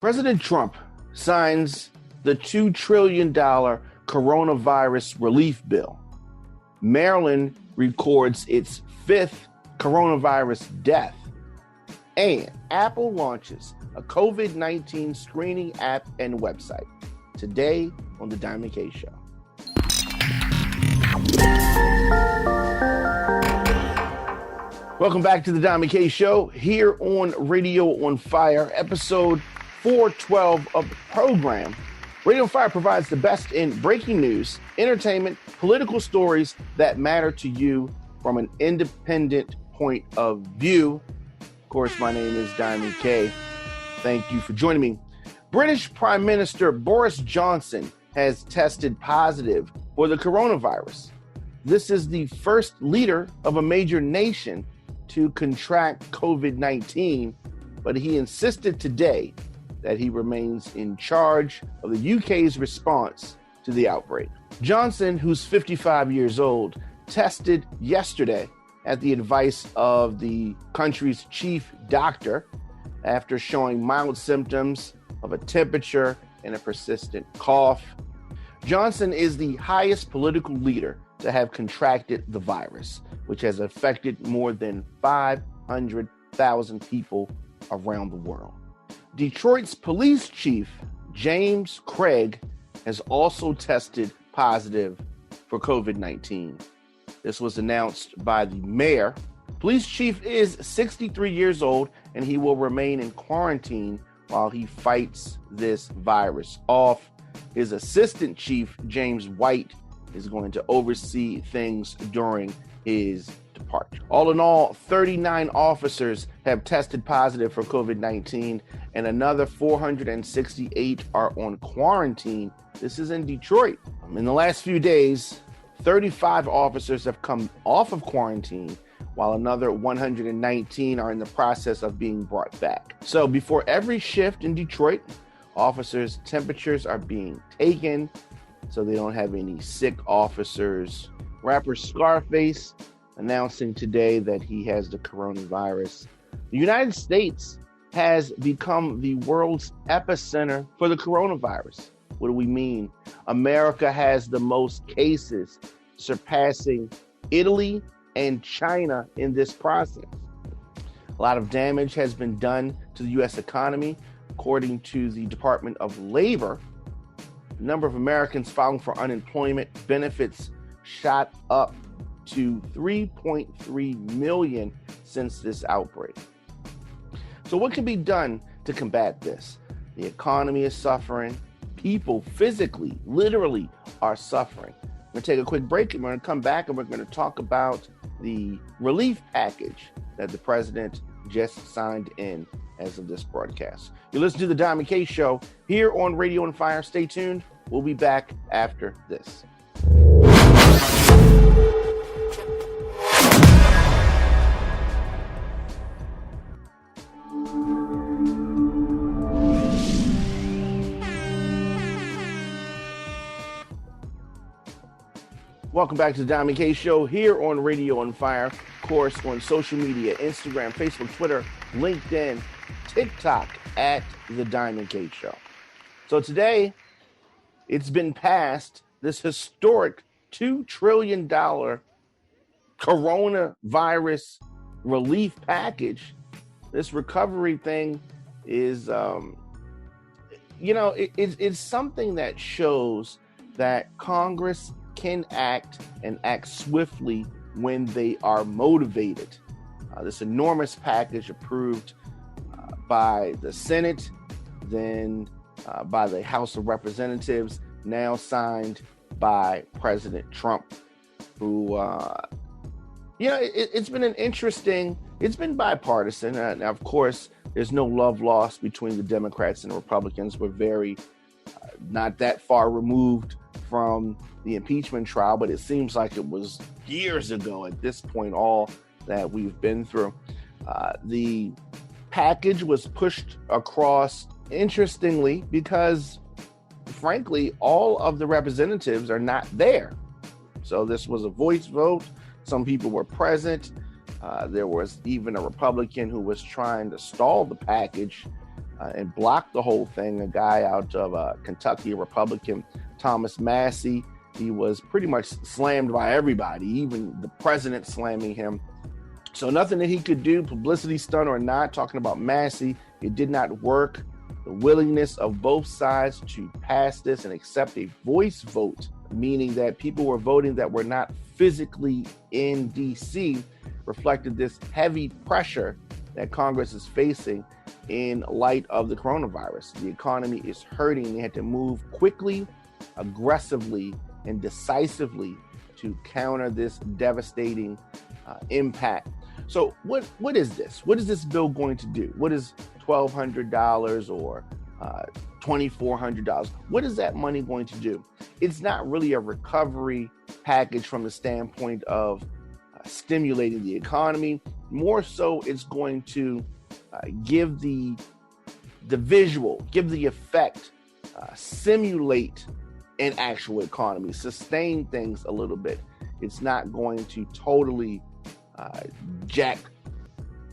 President Trump signs the $2 trillion coronavirus relief bill. Maryland records its fifth coronavirus death. And Apple launches a COVID-19 screening app and website. Today on The Diamond K Show. Welcome back to The Diamond K Show here on Radio on Fire, episode 412 of the program. Radio on Fire provides the best in breaking news, entertainment, political stories that matter to you from an independent point of view. Of course, my name is Diamond K. Thank you for joining me. British Prime Minister Boris Johnson has tested positive for the coronavirus. This is the first leader of a major nation to contract COVID-19, but he insisted today that he remains in charge of the UK's response to the outbreak. Johnson, who's 55 years old, tested yesterday at the advice of the country's chief doctor after showing mild symptoms of a temperature and a persistent cough. Johnson is the highest political leader to have contracted the virus, which has affected more than 500,000 people around the world. Detroit's police chief, James Craig, has also tested positive for COVID-19. This was announced by the mayor. Police chief is 63 years old, and he will remain in quarantine while he fights this virus off. His assistant chief, James White, is going to oversee things during his departure. All in all, 39 officers have tested positive for COVID-19, and another 468 are on quarantine. This is in Detroit. In the last few days, 35 officers have come off of quarantine, while another 119 are in the process of being brought back. So before every shift in Detroit, officers' temperatures are being taken so they don't have any sick officers. Rapper Scarface announcing today that he has the coronavirus. The United States has become the world's epicenter for the coronavirus. What do we mean? America has the most cases, surpassing Italy and China in this process. A lot of damage has been done to the U.S. economy. According to the Department of Labor, the number of Americans filing for unemployment benefits shot up to 3.3 million since this outbreak. So what can be done to combat this? The economy is suffering. People physically, literally are suffering. We're going to take a quick break, and we're going to come back and we're going to talk about the relief package that the president just signed in as of this broadcast. You listen to The Diamond K Show here on Radio on Fire. Stay tuned. We'll be back after this. Welcome back to The Diamond K Show here on Radio on Fire. Of course, on social media, Instagram, Facebook, Twitter, LinkedIn, TikTok at The Diamond K Show. So today, it's been passed, this historic $2 trillion coronavirus relief package. This recovery thing is, it's something that shows that Congress can act and act swiftly when they are motivated. This enormous package approved by the Senate, then by the House of Representatives, now signed by President Trump, who, it's been it's been bipartisan. Now, of course, there's no love lost between the Democrats and the Republicans. We're very not that far removed from the impeachment trial, but it seems like it was years ago at this point, all that we've been through. The package was pushed across, interestingly, because frankly, all of the representatives are not there. So this was a voice vote. Some people were present. There was even a Republican who was trying to stall the package and blocked the whole thing. A guy out of Kentucky, a Republican, Thomas Massie. He was pretty much slammed by everybody, even the president slamming him. So nothing that he could do, publicity stunt or not, talking about Massie, it did not work. The willingness of both sides to pass this and accept a voice vote, meaning that people were voting that were not physically in D.C., reflected this heavy pressure that Congress is facing in light of the coronavirus. The economy is hurting. They had to move quickly, aggressively, and decisively to counter this devastating impact. So what is this? What is this bill going to do? What is $1,200 or $2,400? What is that money going to do? It's not really a recovery package from the standpoint of stimulating the economy. More so, it's going to give the visual, give the effect, simulate an actual economy, sustain things a little bit. It's not going to totally jack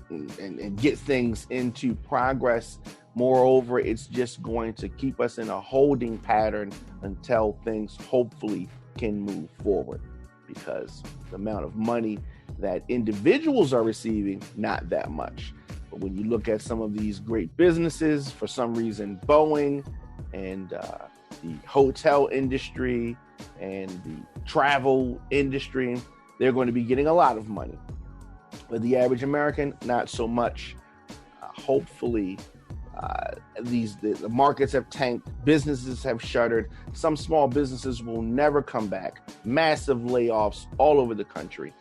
and get things into progress. Moreover, it's just going to keep us in a holding pattern until things hopefully can move forward, because the amount of money that individuals are receiving, not that much. But when you look at some of these great businesses, for some reason, Boeing and the hotel industry and the travel industry, they're going to be getting a lot of money. But the average American, not so much. Hopefully, the markets have tanked, businesses have shuttered. Some small businesses will never come back. Massive layoffs all over the country.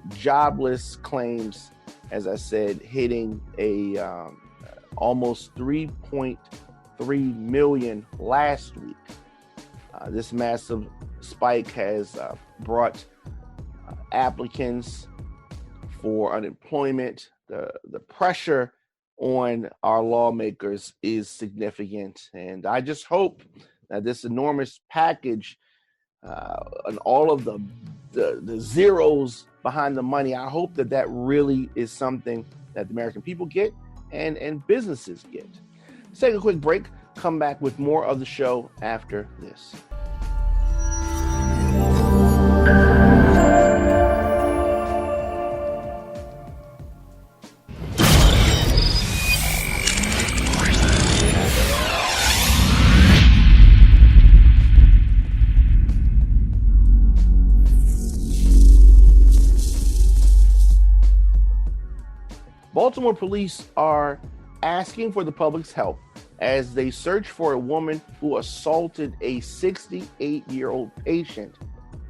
Jobless claims, as I said, hitting a almost 3.3 million last week. This massive spike has brought applicants for unemployment. The pressure on our lawmakers is significant, and I just hope that this enormous package and all of the zeros behind the money, I hope that really is something that the American people get and businesses get. Let's take a quick break, come back with more of the show after this. Baltimore police are asking for the public's help as they search for a woman who assaulted a 68-year-old patient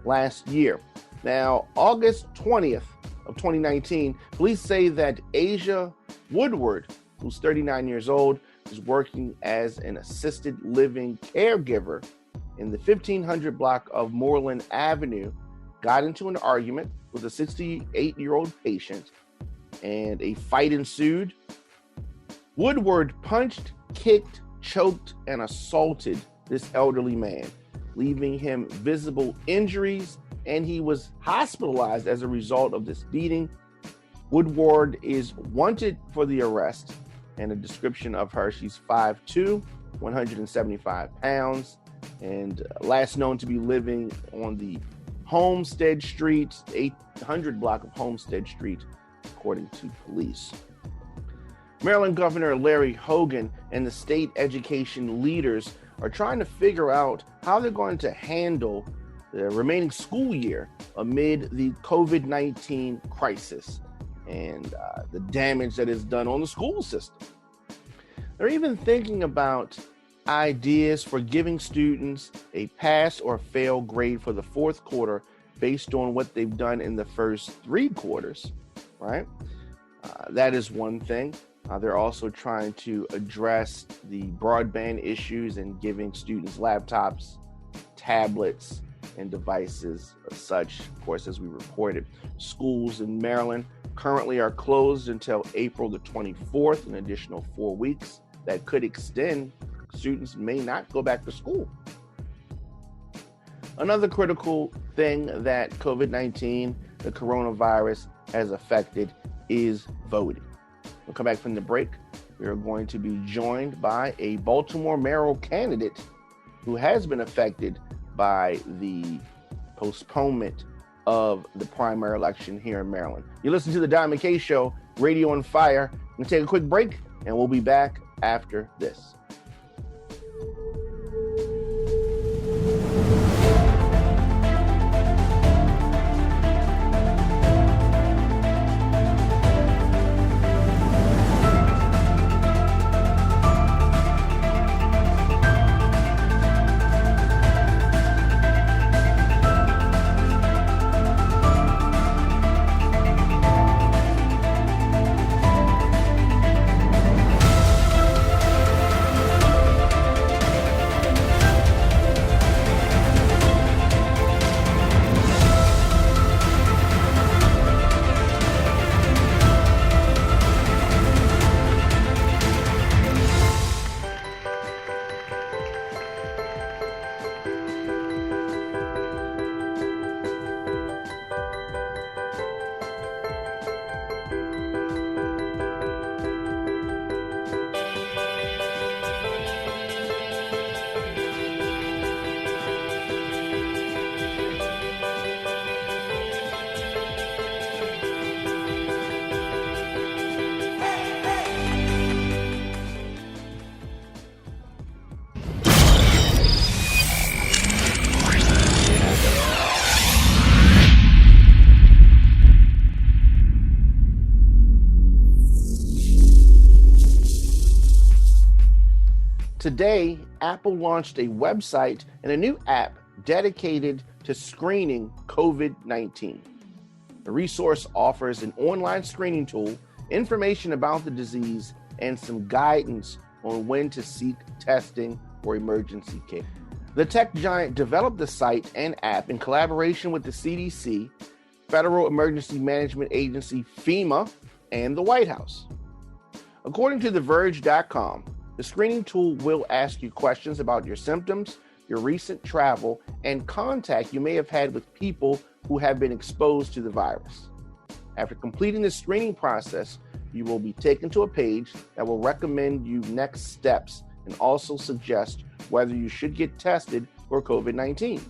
last year. Now, August 20th of 2019, police say that Asia Woodward, who's 39 years old, is working as an assisted living caregiver in the 1500 block of Moreland Avenue, got into an argument with a 68-year-old patient, and a fight ensued. Woodward punched, kicked, choked, and assaulted this elderly man, leaving him visible injuries, and he was hospitalized as a result of this beating. Woodward is wanted for the arrest, and a description of her: she's 5'2", 175 pounds, and last known to be living on the Homestead Street, 800 block of Homestead Street, according to police. Maryland Governor Larry Hogan and the state education leaders are trying to figure out how they're going to handle the remaining school year amid the COVID-19 crisis and the damage that is done on the school system. They're even thinking about ideas for giving students a pass or fail grade for the fourth quarter based on what they've done in the first three quarters, right? That is one thing. They're also trying to address the broadband issues and giving students laptops, tablets, and devices such. Of course, as we reported, schools in Maryland currently are closed until April the 24th, an additional 4 weeks. That could extend. Students may not go back to school. Another critical thing that COVID-19, the coronavirus, has affected is voting. We'll come back from the break. we are going to be joined by a Baltimore mayoral candidate who has been affected by the postponement of the primary election here in Maryland. You listen to the Don McKay Show, Radio on Fire. We're going to take a quick break, and we'll be back after this. Today, Apple launched a website and a new app dedicated to screening COVID-19. The resource offers an online screening tool, information about the disease, and some guidance on when to seek testing or emergency care. The tech giant developed the site and app in collaboration with the CDC, Federal Emergency Management Agency, FEMA, and the White House. According to TheVerge.com, the screening tool will ask you questions about your symptoms, your recent travel, and contact you may have had with people who have been exposed to the virus. After completing the screening process, you will be taken to a page that will recommend you next steps and also suggest whether you should get tested for COVID-19.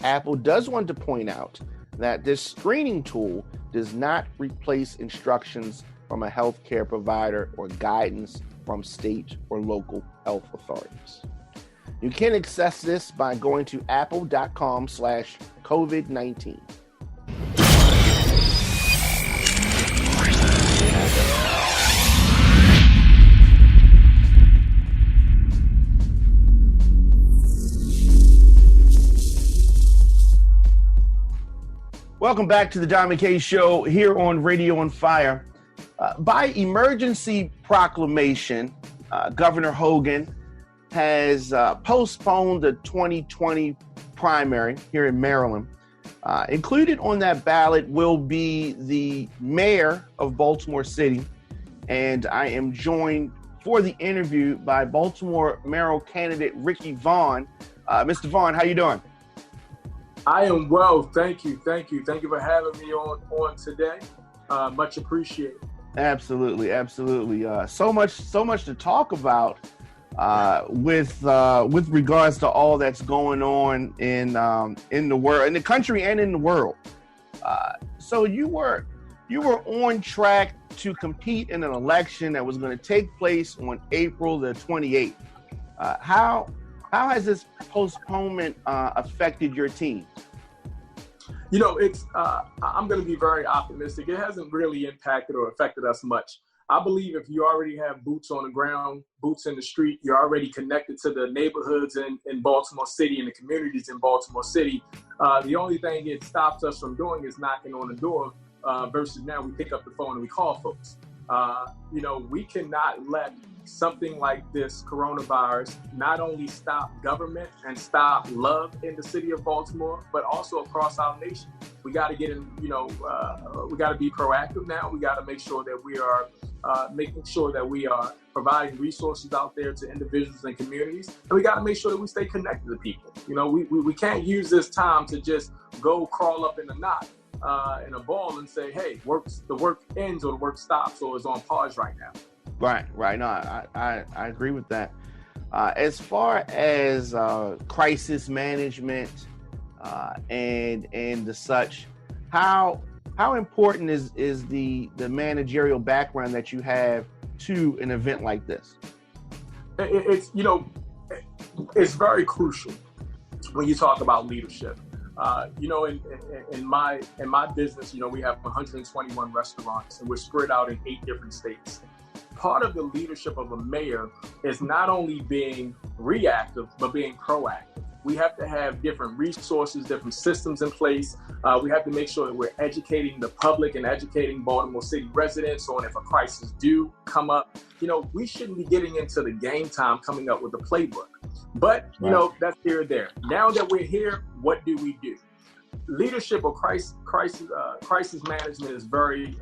Apple does want to point out that this screening tool does not replace instructions from a healthcare provider or guidance from state or local health authorities. You can access this by going to apple.com/COVID-19. Welcome back to the Don McKay Show here on Radio on Fire. By emergency proclamation, Governor Hogan has postponed the 2020 primary here in Maryland. Included on that ballot will be the mayor of Baltimore City, and I am joined for the interview by Baltimore mayoral candidate Ricky Vaughn. Mr. Vaughn, how you doing? I am well, thank you. Thank you for having me on today. Much appreciated. Absolutely. So much to talk about with regards to all that's going on in the world, in the country and in the world. So you were on track to compete in an election that was going to take place on April the 28th. How has this postponement affected your team? You know, I'm going to be very optimistic. It hasn't really impacted or affected us much. I believe if you already have boots on the ground, boots in the street, you're already connected to the neighborhoods in Baltimore City and the communities in Baltimore City. The only thing it stops us from doing is knocking on the door versus now we pick up the phone and we call folks. We cannot let something like this coronavirus not only stop government and stop love in the city of Baltimore, but also across our nation. We got to get in, we got to be proactive now. We got to make sure that we are making sure that we are providing resources out there to individuals and communities. And we got to make sure that we stay connected to people. We can't use this time to just go crawl up in a knot in a ball and say, hey, the work ends or the work stops or is on pause right now. Right. No, I agree with that. As far as crisis management and the such, how important is the managerial background that you have to an event like this? It's it's very crucial when you talk about leadership. In my business, we have 121 restaurants and we're spread out in 8 different states. Part of the leadership of a mayor is not only being reactive, but being proactive. We have to have different resources, different systems in place. We have to make sure that we're educating the public and educating Baltimore City residents on if a crisis do come up. We shouldn't be getting into the game time coming up with a playbook. But, that's here or there. Now that we're here, what do we do? Leadership or crisis management is very,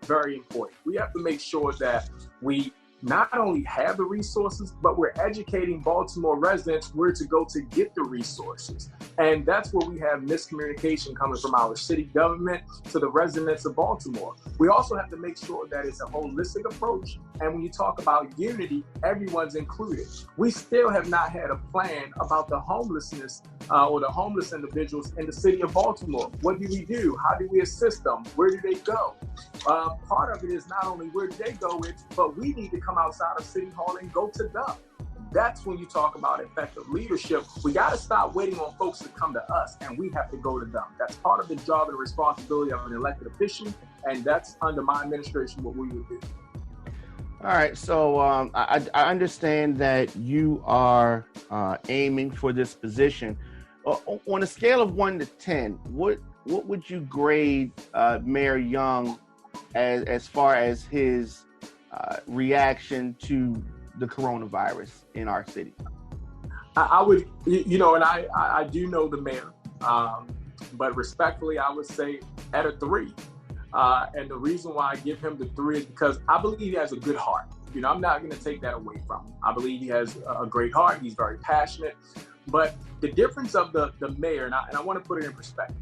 very important. We have to make sure that we not only have the resources, but we're educating Baltimore residents where to go to get the resources. And that's where we have miscommunication coming from our city government to the residents of Baltimore. We also have to make sure that it's a holistic approach. And when you talk about unity, everyone's included. We still have not had a plan about the homelessness or the homeless individuals in the city of Baltimore. What do we do? How do we assist them? Where do they go? Part of it is not only where do they go, but we need to come outside of City Hall and go to them. That's when you talk about effective leadership. We got to stop waiting on folks to come to us, and we have to go to them. That's part of the job and responsibility of an elected official, and that's under my administration what we would do. All right, so I understand that you are aiming for this position. On a scale of 1 to 10, what would you grade Mayor Young as far as his reaction to the coronavirus in our city? I would, and I do know the mayor, but respectfully, I would say at a 3. And the reason why I give him the 3 is because I believe he has a good heart. I'm not going to take that away from him. I believe he has a great heart. He's very passionate. But the difference of the mayor, and I want to put it in perspective,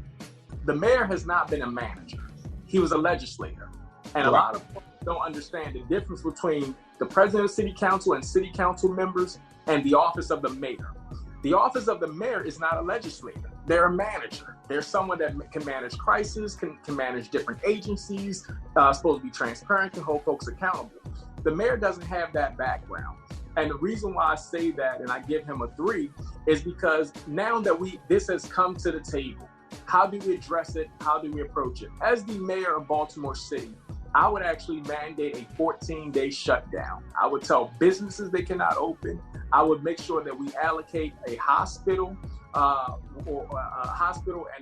the mayor has not been a manager. He was a legislator. And a lot of folks don't understand the difference between the president of city council and city council members and the office of the mayor. The office of the mayor is not a legislator. They're a manager. They're someone that can manage crises, can manage different agencies, supposed to be transparent, can hold folks accountable. The mayor doesn't have that background. And the reason why I say that and I give him a 3 is because now that this has come to the table, how do we address it? How do we approach it? As the mayor of Baltimore City, I would actually mandate a 14-day shutdown. I would tell businesses they cannot open. I would make sure that we allocate a hospital and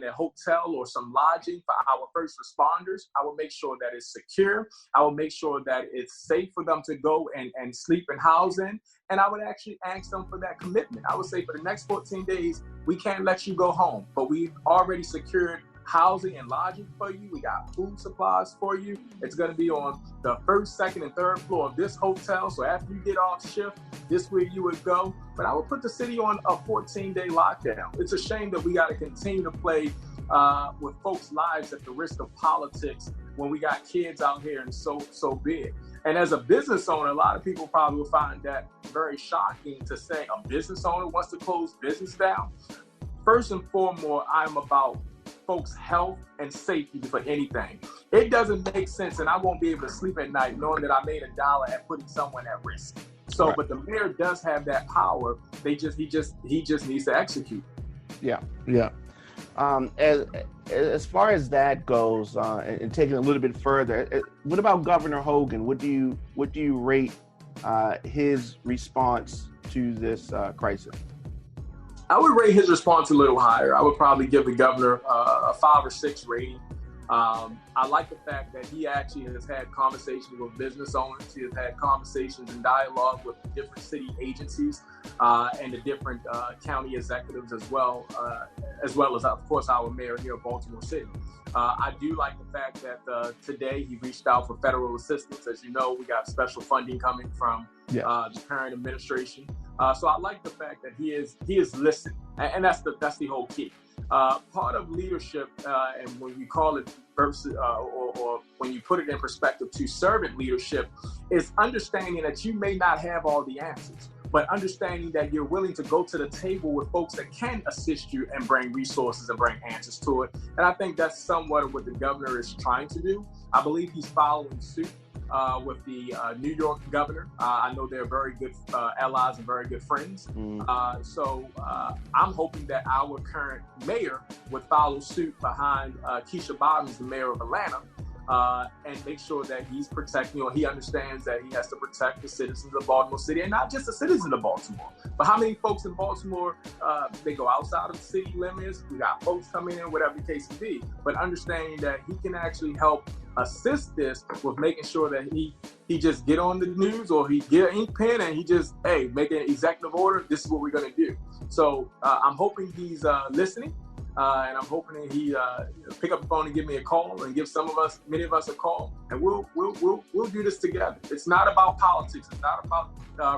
a hotel or some lodging for our first responders. I will make sure that it's secure. I will make sure that it's safe for them to go and sleep and house in. And I would actually ask them for that commitment. I would say for the next 14 days, we can't let you go home, but we've already secured housing and lodging for you. We got food supplies for you. It's going to be on the 1st, 2nd, and 3rd floor of this hotel. So after you get off shift, this is where you would go. But I would put the city on a 14-day lockdown. It's a shame that we got to continue to play with folks' lives at the risk of politics when we got kids out here and so big. And as a business owner, a lot of people probably will find that very shocking to say a business owner wants to close business down. First and foremost, I'm about folks' health and safety before anything. It doesn't make sense, and I won't be able to sleep at night knowing that I made $1 at putting someone at risk. So, right. But the mayor does have that power. He just needs to execute. Yeah. As far as that goes, and taking it a little bit further, what about Governor Hogan? What do you rate his response to this crisis? I would rate his response a little higher. I would probably give the governor a 5 or 6 rating. I like the fact that he actually has had conversations with business owners. He has had conversations and dialogue with different city agencies and the different county executives as well as, of course, our mayor here of Baltimore City. I do like the fact that today he reached out for federal assistance. As you know, we got special funding coming from the current administration. So I like the fact that he is listening, and that's the whole key. Part of leadership, and when you call it versus, or when you put it in perspective to servant leadership, is understanding that you may not have all the answers, but understanding that you're willing to go to the table with folks that can assist you and bring resources and bring answers to it. And I think that's somewhat of what the governor is trying to do. I believe he's following suit with the New York governor. I know they're very good allies and very good friends. So I'm hoping that our current mayor would follow suit behind Keisha Bottoms, the mayor of Atlanta, and make sure that he's protecting, he understands that he has to protect the citizens of Baltimore City, and not just the citizens of Baltimore, but how many folks in Baltimore, they go outside of the city limits, we got folks coming in, whatever the case may be, but understanding that he can actually help assist this with making sure that he just get on the news, or he get an ink pen and he just, make an executive order, this is what we're going to do. So I'm hoping he's listening. And I'm hoping that he pick up the phone and give me a call, and give many of us a call, and we'll do this together. It's not about politics. It's not about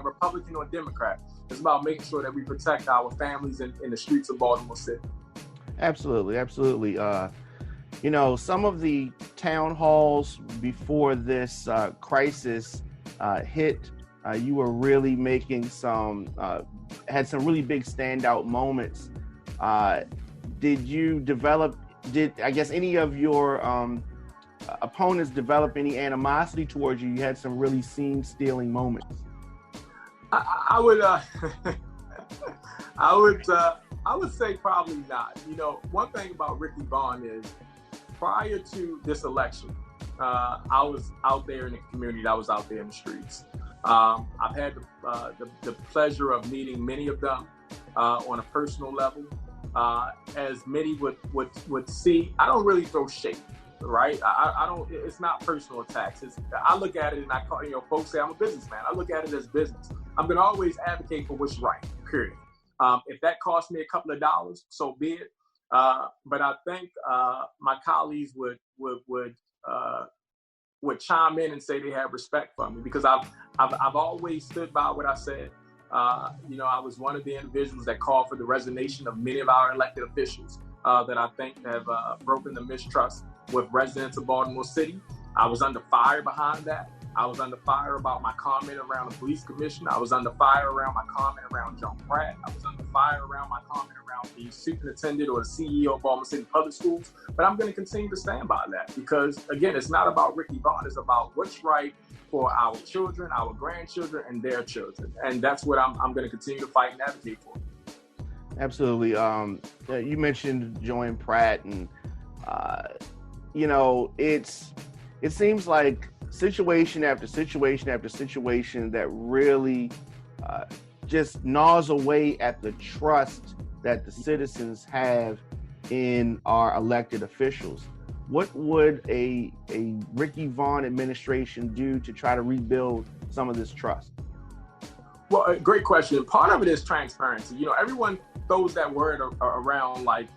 Republican or Democrat. It's about making sure that we protect our families in the streets of Baltimore City. Absolutely, absolutely. Some of the town halls before this crisis hit, you were really making had some really big standout moments. Did any of your opponents develop any animosity towards you? You had some really scene-stealing moments. I would say probably not. One thing about Ricky Vaughn is, prior to this election, I was out there in the community. I was out there in the streets. I've had the pleasure of meeting many of them on a personal level. As many would see, I don't really throw shade, right? I don't. It's not personal attacks. I look at it, and I call, folks say I'm a businessman. I look at it as business. I'm gonna always advocate for what's right. Period. If that costs me a couple of dollars, so be it. But I think my colleagues would chime in and say they have respect for me, because I've always stood by what I said. I was one of the individuals that called for the resignation of many of our elected officials that I think have broken the mistrust with residents of Baltimore City. I was under fire behind that. I was under fire about my comment around the police commissioner. I was under fire around my comment around Joan Pratt. I was under fire around my comment around the superintendent or the CEO of Baltimore City Public Schools. But I'm going to continue to stand by that, because, again, it's not about Ricky Vaughn. It's about what's right for our children, our grandchildren, and their children. And that's what I'm going to continue to fight and advocate for. Absolutely. You mentioned Joan Pratt, and, it seems like situation after situation after situation that really just gnaws away at the trust that the citizens have in our elected officials. What would a Ricky Vaughn administration do to try to rebuild some of this trust? Well, a great question. Part of it is transparency. Everyone throws that word around like,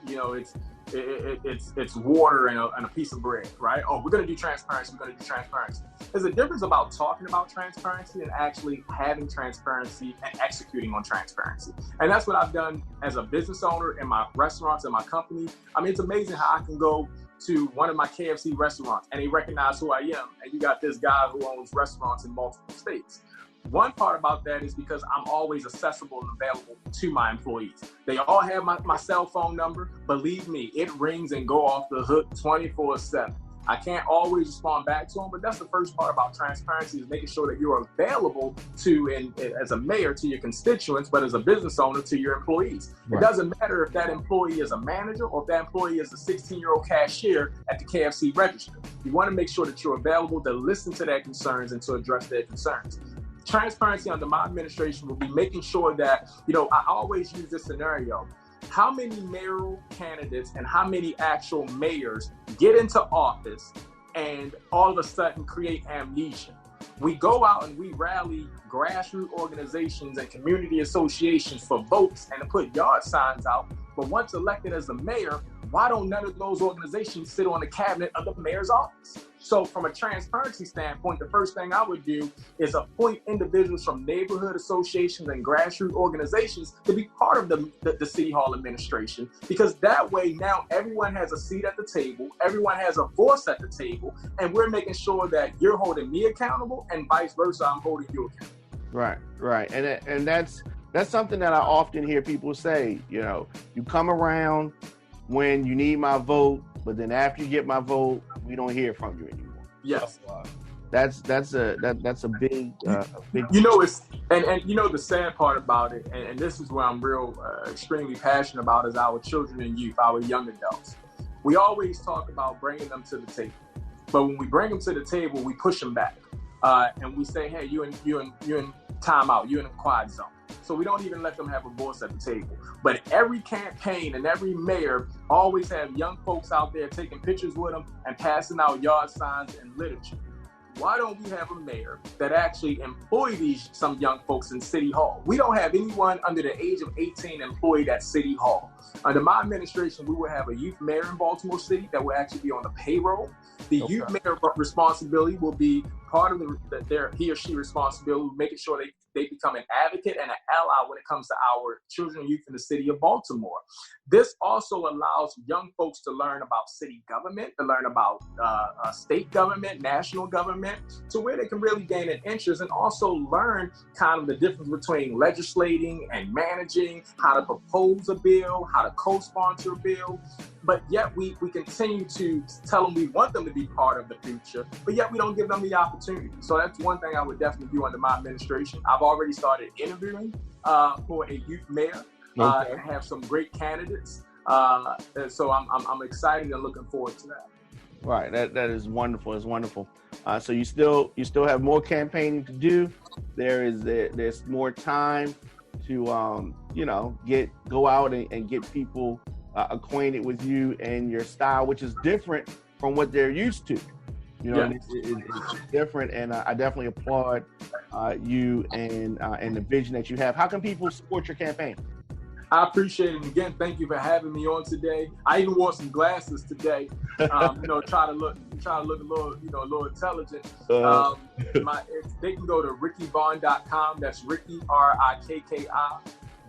it's water and a piece of bread, right? Oh, we're going to do transparency. We're going to do transparency. There's a difference about talking about transparency and actually having transparency and executing on transparency. And that's what I've done as a business owner in my restaurants and my company. I mean, it's amazing how I can go to one of my KFC restaurants and they recognize who I am. And you got this guy who owns restaurants in multiple states. One part about that is because I'm always accessible and available to my employees. They all have my cell phone number. Believe me, it rings and go off the hook 24/7. I can't always respond back to them, but that's the first part about transparency, is making sure that you're available as a mayor to your constituents, but as a business owner to your employees. Right. It doesn't matter if that employee is a manager or if that employee is a 16-year-old cashier at the KFC register. You want to make sure that you're available to listen to their concerns and to address their concerns. Transparency under my administration will be making sure that, I always use this scenario. How many mayoral candidates and how many actual mayors get into office and all of a sudden create amnesia? We go out and we rally grassroots organizations and community associations for votes and to put yard signs out, But once elected as the mayor, why don't none of those organizations sit on the cabinet of the mayor's office? So from a transparency standpoint, the first thing I would do is appoint individuals from neighborhood associations and grassroots organizations to be part of the City Hall administration, because that way now everyone has a seat at the table, everyone has a voice at the table, and we're making sure that you're holding me accountable and vice versa, I'm holding you accountable. Right. And that's something that I often hear people say, you come around when you need my vote, but then after you get my vote, we don't hear from you anymore. Yes. So, that's a big big. And the sad part about it, and this is where I'm real extremely passionate about, is our children and youth, our young adults. We always talk about bringing them to the table, but when we bring them to the table, we push them back, and we say, hey, you in timeout, you in a quiet zone. So we don't even let them have a voice at the table. But every campaign and every mayor always have young folks out there taking pictures with them and passing out yard signs and literature. Why don't we have a mayor that actually employ some young folks in City Hall? We don't have anyone under the age of 18 employed at City Hall. Under my administration, we will have a youth mayor in Baltimore City that will actually be on the payroll. The youth mayor responsibility will be part of he or she responsibility, making sure they become an advocate and an ally when it comes to our children and youth in the city of Baltimore. This also allows young folks to learn about city government, to learn about state government, national government, to where they can really gain an interest and also learn kind of the difference between legislating and managing, how to propose a bill, how to co-sponsor a bill. But yet we continue to tell them we want them to be part of the future, but yet we don't give them the opportunity. So that's one thing I would definitely do under my administration. I've already started interviewing for a youth mayor. And have some great candidates. So I'm excited and looking forward to that. Right, that is wonderful. It's wonderful. So you still have more campaigning to do. There's more time to go out and get people acquainted with you and your style, which is different from what they're used to. It's different, and I definitely applaud you and the vision that you have. How can people support your campaign? I appreciate it. And again, thank you for having me on today. I even wore some glasses today. Try to look a little intelligent. They can go to rickyvaughn.com. That's Ricky, Rikki,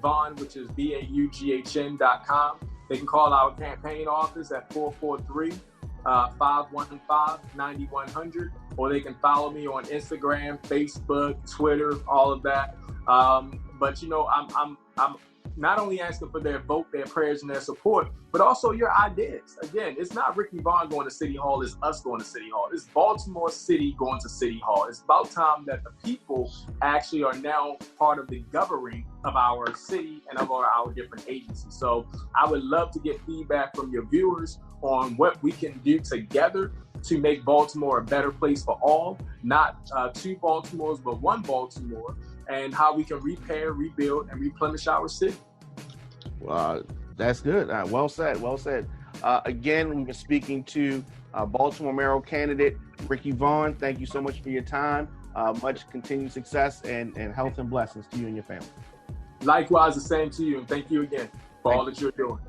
Vaughn, which is BAUGHN.com. They can call our campaign office at 443-515-9100, or they can follow me on Instagram, Facebook, Twitter, all of that. But I'm not only asking for their vote, their prayers, and their support, but also your ideas. Again, it's not Ricky Vaughn going to City Hall, it's us going to City Hall. It's Baltimore City going to City Hall. It's about time that the people actually are now part of the governing of our city and of our different agencies. So I would love to get feedback from your viewers on what we can do together to make Baltimore a better place for all, not two Baltimores, but one Baltimore, and how we can repair, rebuild, and replenish our city. Well, that's good. Well said. Again, we've been speaking to Baltimore mayoral candidate Ricky Vaughn. Thank you so much for your time. Much continued success and health and blessings to you and your family. Likewise, the same to you, and thank you again for all that you're doing.